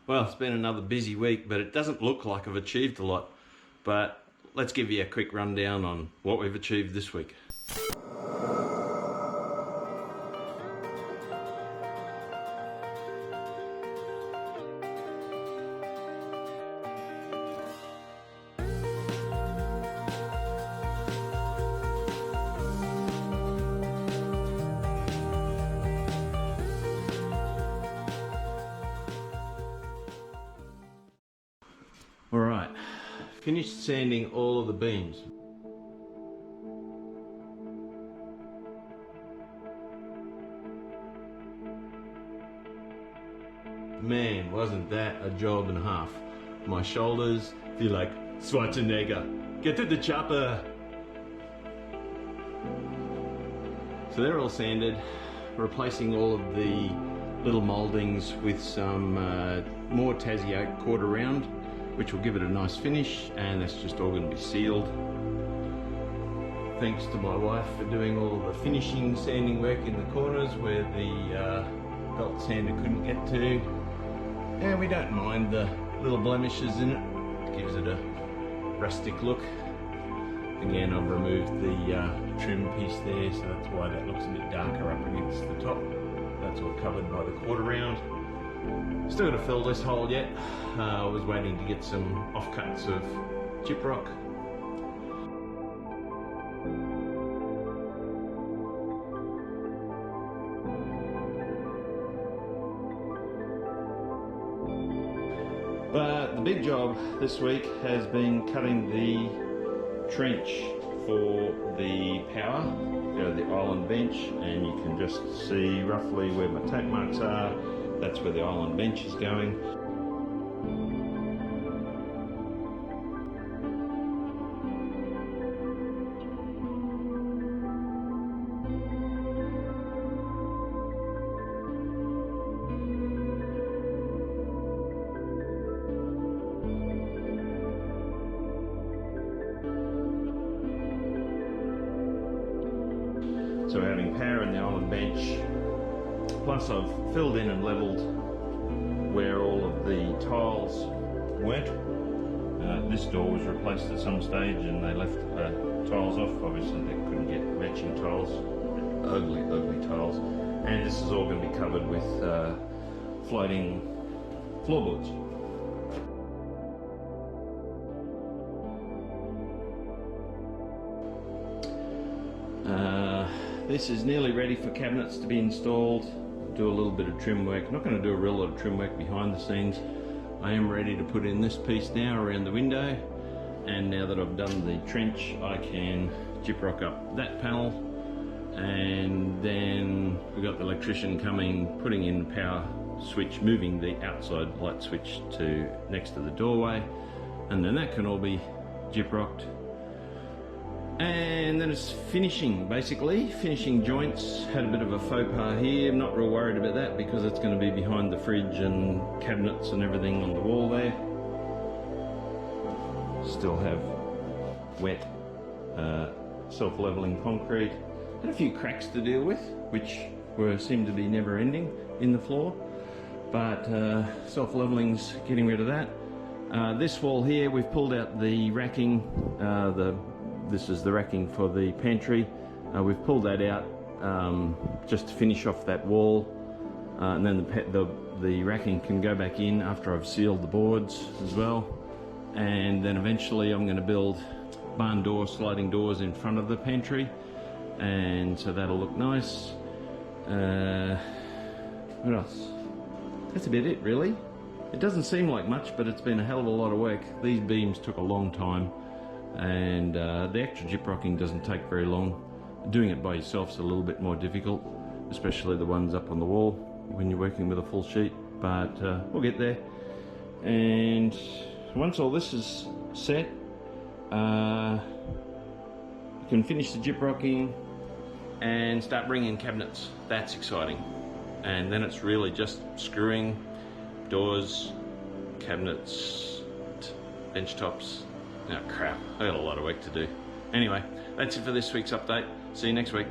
Well, it's been another busy week, but it doesn't look like I've achieved a lot. But let's give you a quick rundown on what we've achieved this week. Alright, finished sanding all of the beams. Man, wasn't that a job and a half. My shoulders feel like Schwarzenegger. Get to the chopper! So they're all sanded, replacing all of the little mouldings with some more Tassie oak quarter round, which will give it a nice finish, and that's just all going to be sealed. Thanks to my wife for doing all the finishing sanding work in the corners where the belt sander couldn't get to. And we don't mind the little blemishes in it. It gives it a rustic look. Again, I've removed the trim piece there, so that's why that looks a bit darker up against the top. That's all covered by the quarter round. Still got to fill this hole yet. I was waiting to get some offcuts of gyprock. But the big job this week has been cutting the trench for the power. Go to the island bench, and you can just see roughly where my tape marks are. That's where the island bench is going. So we're having power in the island bench, plus I've filled in and levelled where all of the tiles weren't. This door was replaced at some stage and they left tiles off. Obviously they couldn't get matching tiles, ugly tiles. And this is all going to be covered with floating floorboards. This is nearly ready for cabinets to be installed. Do a little bit of trim work. I'm not going to do a real lot of trim work behind the scenes. I am ready to put in this piece now around the window, and now that I've done the trench I can gyprock up that panel, and then we've got the electrician coming, putting in the power switch, moving the outside light switch to next to the doorway, and then that can all be gyprocked. And then it's finishing, basically. Finishing joints. Had a bit of a faux pas here. I'm not real worried about that because it's going to be behind the fridge and cabinets and everything on the wall there. Still have wet self-leveling concrete. Had a few cracks to deal with, which seem to be never ending in the floor. But self-leveling's getting rid of that. This wall here, we've pulled out the racking, this is the racking for the pantry. We've pulled that out just to finish off that wall, and then the racking can go back in after I've sealed the boards as well. And then eventually I'm going to build barn door sliding doors in front of the pantry, and so that'll look nice. What else? That's about it really. It doesn't seem like much, but it's been a hell of a lot of work. These beams took a long time. And the actual gyprocking doesn't take very long. Doing it by yourself is a little bit more difficult, especially the ones up on the wall when you're working with a full sheet, but we'll get there. And once all this is set, you can finish the gyprocking and start bringing in cabinets. That's exciting. And then it's really just screwing doors, cabinets, bench tops. Oh crap, I got a lot of work to do. Anyway, that's it for this week's update. See you next week.